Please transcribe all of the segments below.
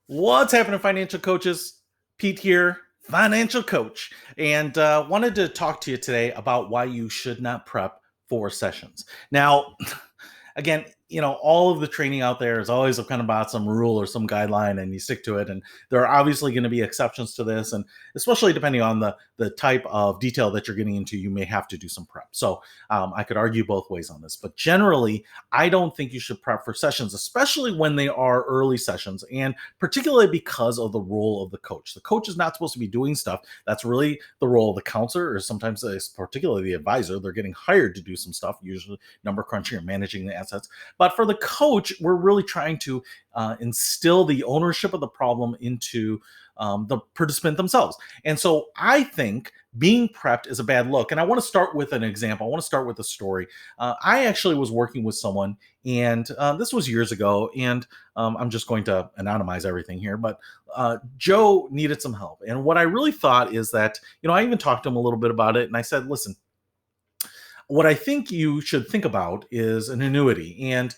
What's happening, financial coaches? Pete here, financial coach, and wanted to talk to you today about why you should not prep for sessions. Now, again, all of the training out there is always kind of about some rule or some guideline, and you stick to it. And there are obviously going to be exceptions to this, and especially depending on the type of detail that you're getting into, you may have to do some prep. So I could argue both ways on this, but generally, I don't think you should prep for sessions, especially when they are early sessions, and particularly because of the role of the coach. The coach is not supposed to be doing stuff. That's really the role of the counselor, or sometimes particularly the advisor. They're getting hired to do some stuff, usually number crunching or managing the assets. But for the coach, we're really trying to instill the ownership of the problem into the participant themselves. And so I think being prepped is a bad look. And I want to start with an example. I want to start with a story. I actually was working with someone, and this was years ago. And I'm just going to anonymize everything here. But Joe needed some help. And what I really thought is that, I even talked to him a little bit about it. And I said, listen, what I think you should think about is an annuity. And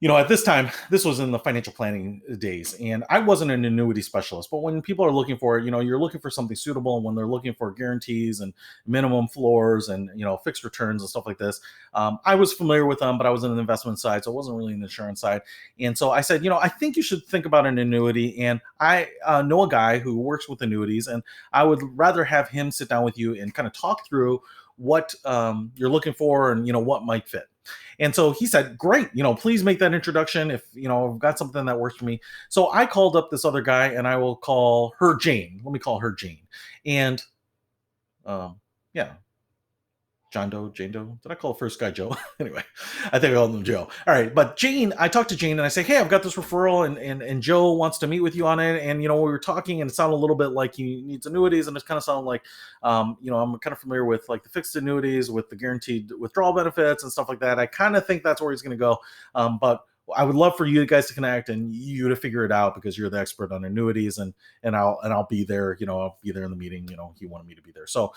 at this time, this was in the financial planning days, and I wasn't an annuity specialist. But when people are looking for it, you're looking for something suitable. And when they're looking for guarantees and minimum floors and fixed returns and stuff like this, I was familiar with them, but I was in the investment side, so I wasn't really in the insurance side. And so I said, I think you should think about an annuity. And I know a guy who works with annuities, and I would rather have him sit down with you and kind of talk through what you're looking for and what might fit. And so he said, great, please make that introduction if, I've got something that works for me. So I called up this other guy, and I will call her Jane. Let me call her Jane. And yeah, John Doe, Jane Doe. Did I call the first guy Joe? Anyway, I think I called him Joe. All right. But Jane, I talked to Jane and I say, hey, I've got this referral, and Joe wants to meet with you on it. And, we were talking, and it sounded a little bit like he needs annuities. And it kind of sounded like, I'm kind of familiar with like the fixed annuities with the guaranteed withdrawal benefits and stuff like that. I kind of think that's where he's going to go. But I would love for you guys to connect and you to figure it out, because you're the expert on annuities, and I'll be there. I'll be there in the meeting. He wanted me to be there. So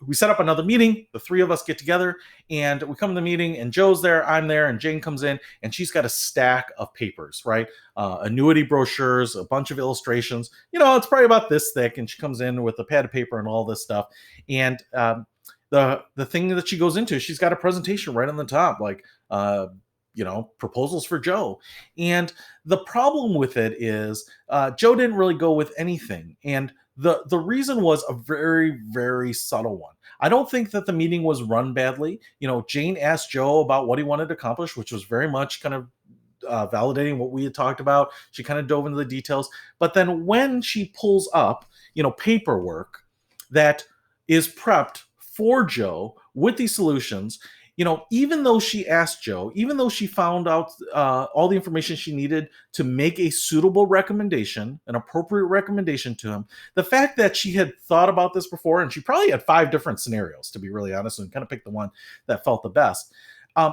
we set up another meeting. The three of us get together, and we come to the meeting, and Joe's there, I'm there, and Jane comes in, and she's got a stack of papers, right? Annuity brochures, a bunch of illustrations. It's probably about this thick, and she comes in with a pad of paper and all this stuff. And the thing that she goes into, she's got a presentation right on the top, like proposals for Joe. And the problem with it is Joe didn't really go with anything. And the reason was a very, very subtle one. I don't think that the meeting was run badly. Jane asked Joe about what he wanted to accomplish, which was very much kind of validating what we had talked about. She kind of dove into the details. But then when she pulls up, paperwork that is prepped for Joe with these solutions, even though she asked Joe, even though she found out all the information she needed to make a suitable recommendation, an appropriate recommendation to him, the fact that she had thought about this before, and she probably had 5 different scenarios, to be really honest, and kind of picked the one that felt the best.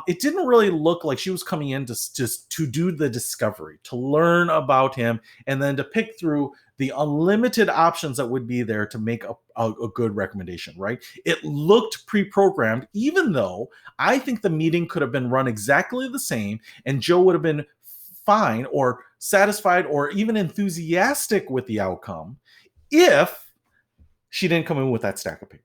It didn't really look like she was coming in to do the discovery, to learn about him, and then to pick through the unlimited options that would be there to make a good recommendation, right? It looked pre-programmed, even though I think the meeting could have been run exactly the same, and Joe would have been fine or satisfied or even enthusiastic with the outcome if she didn't come in with that stack of papers.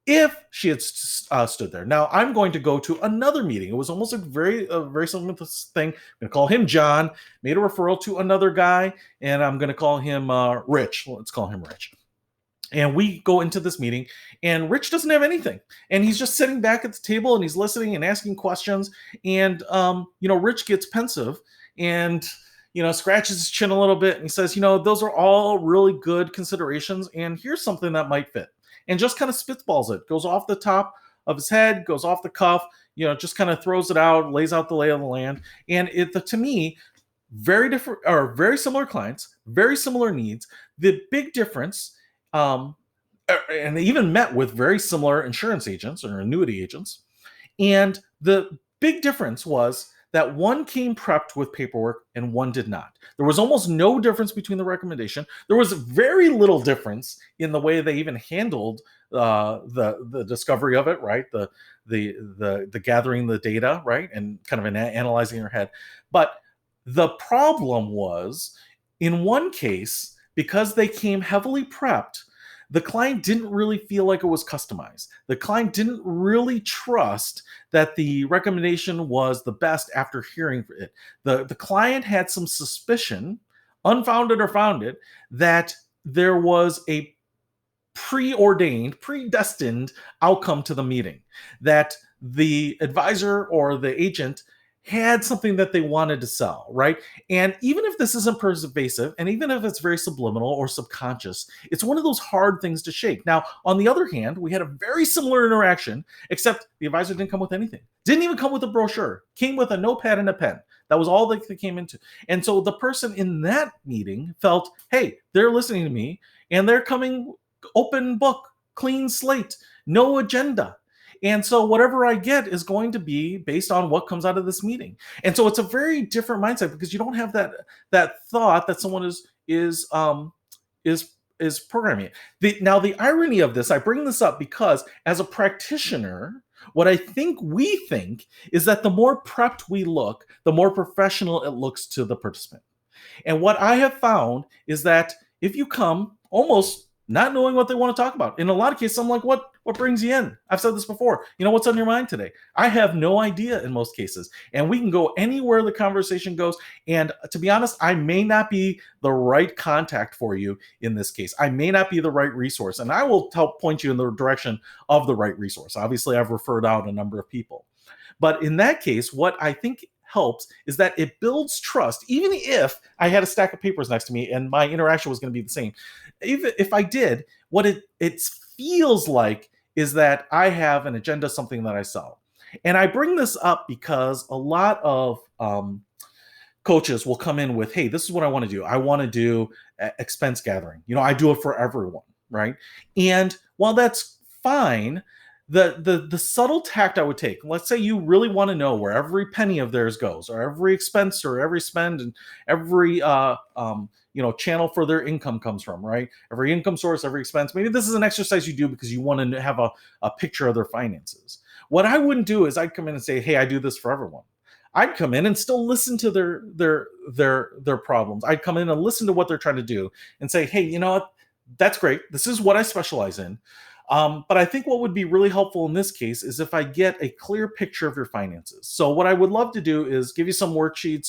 If she had stood there. Now, I'm going to go to another meeting. It was almost a very similar thing. I'm going to call him John, made a referral to another guy, and I'm going to call him Rich. Let's call him Rich. And we go into this meeting, and Rich doesn't have anything. And he's just sitting back at the table, and he's listening and asking questions. And, Rich gets pensive and, scratches his chin a little bit. And he says, those are all really good considerations. And here's something that might fit. And just kind of spitballs it, goes off the top of his head, goes off the cuff, just kind of throws it out, lays out the lay of the land. And to me, very different or very similar clients, very similar needs. The big difference, and they even met with very similar insurance agents or annuity agents. And the big difference was that one came prepped with paperwork and one did not. There was almost no difference between the recommendation. There was very little difference in the way they even handled the discovery of it, right? The gathering the data, right? And kind of analyzing your head. But the problem was, in one case, because they came heavily prepped, the client didn't really feel like it was customized. The client didn't really trust that the recommendation was the best after hearing it. The client had some suspicion, unfounded or founded, that there was a preordained, predestined outcome to the meeting, that the advisor or the agent had something that they wanted to sell, right? And even if this isn't pervasive, and even if it's very subliminal or subconscious, it's one of those hard things to shake. Now, on the other hand, we had a very similar interaction, except the advisor didn't come with anything. Didn't even come with a brochure. Came with a notepad and a pen. That was all they came into. And so the person in that meeting felt, hey, they're listening to me and they're coming open book, clean slate, no agenda. And so whatever I get is going to be based on what comes out of this meeting. And so it's a very different mindset because you don't have that thought that someone is programming it. Now the irony of this, I bring this up because as a practitioner, what I think we think is that the more prepped we look, the more professional it looks to the participant. And what I have found is that if you come almost not knowing what they want to talk about, in a lot of cases, I'm like, what brings you in? I've said this before. What's on your mind today? I have no idea in most cases. And we can go anywhere the conversation goes. And to be honest, I may not be the right contact for you in this case. I may not be the right resource. And I will help point you in the direction of the right resource. Obviously, I've referred out a number of people. But in that case, what I think helps is that it builds trust. Even if I had a stack of papers next to me and my interaction was going to be the same, even if I did, what it feels like is that I have an agenda, something that I sell. And I bring this up because a lot of coaches will come in with, hey, this is what I want to do. I want to do expense gathering. I do it for everyone, right? And while that's fine, the subtle tact I would take, let's say you really want to know where every penny of theirs goes, or every expense or every spend and every channel for their income comes from, right? Every income source, every expense. Maybe this is an exercise you do because you want to have a picture of their finances. What I wouldn't do is I'd come in and say, hey, I do this for everyone. I'd come in and still listen to their problems. I'd come in and listen to what they're trying to do and say, hey, you know what? That's great. This is what I specialize in. But I think what would be really helpful in this case is if I get a clear picture of your finances. So what I would love to do is give you some worksheets,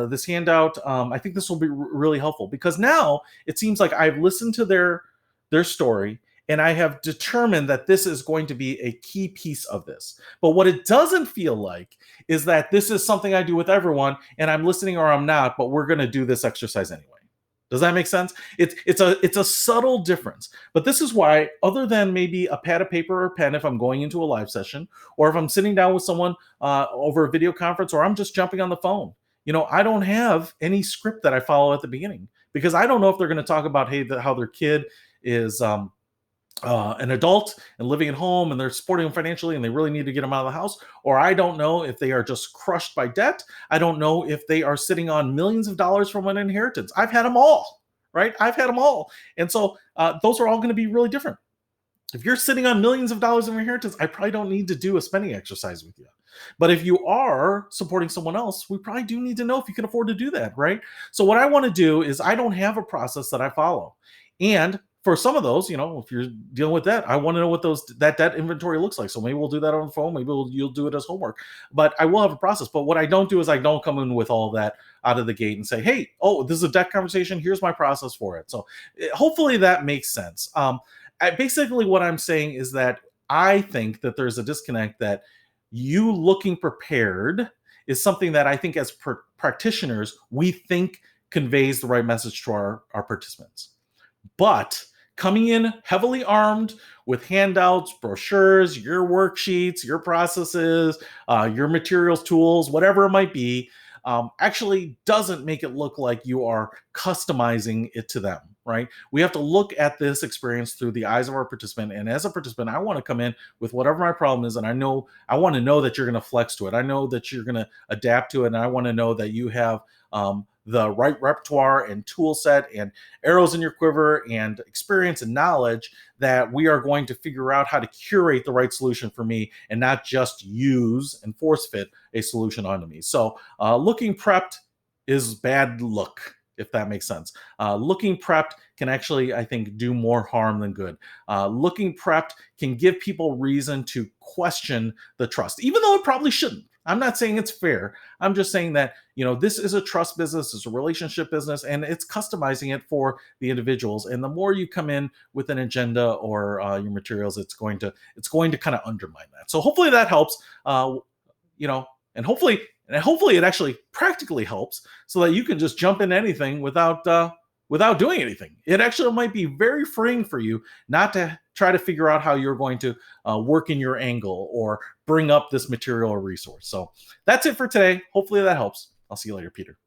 this handout. I think this will be really helpful because now it seems like I've listened to their story and I have determined that this is going to be a key piece of this. But what it doesn't feel like is that this is something I do with everyone and I'm listening or I'm not, but we're going to do this exercise anyway. Does that make sense? It's a subtle difference. But this is why, other than maybe a pad of paper or pen if I'm going into a live session, or if I'm sitting down with someone over a video conference, or I'm just jumping on the phone, I don't have any script that I follow at the beginning because I don't know if they're going to talk about, hey, how their kid is an adult and living at home and they're supporting them financially and they really need to get them out of the house. Or I don't know if they are just crushed by debt. I don't know if they are sitting on millions of dollars from an inheritance. I've had them all, right? I've had them all. And so those are all going to be really different. If you're sitting on millions of dollars of inheritance, I probably don't need to do a spending exercise with you. But if you are supporting someone else, we probably do need to know if you can afford to do that, right? So what I want to do is I don't have a process that I follow. And for some of those, if you're dealing with that, I want to know what that inventory looks like. So maybe we'll do that on the phone. Maybe you'll do it as homework. But I will have a process. But what I don't do is I don't come in with all that out of the gate and say, hey, this is a debt conversation. Here's my process for it. So hopefully that makes sense. Basically, what I'm saying is that I think that there's a disconnect that you looking prepared is something that I think as practitioners, we think conveys the right message to our participants. But coming in heavily armed with handouts, brochures, your worksheets, your processes, your materials, tools, whatever it might be, actually doesn't make it look like you are customizing it to them, right? We have to look at this experience through the eyes of our participant. And as a participant, I want to come in with whatever my problem is. And I want to know that you're going to flex to it. I know that you're going to adapt to it. And I want to know that you have the right repertoire and tool set and arrows in your quiver and experience and knowledge that we are going to figure out how to curate the right solution for me and not just use and force fit a solution onto me. So looking prepped is bad look. if that makes sense. Looking prepped can actually, I think, do more harm than good. Looking prepped can give people reason to question the trust, even though it probably shouldn't. I'm not saying it's fair. I'm just saying that, this is a trust business, it's a relationship business, and it's customizing it for the individuals. And the more you come in with an agenda or your materials, it's going to kind of undermine that. So hopefully that helps. You know, and hopefully it actually practically helps so that you can just jump into anything without doing anything. It actually might be very freeing for you not to try to figure out how you're going to work in your angle or bring up this material or resource. So that's it for today. Hopefully that helps. I'll see you later, Peter.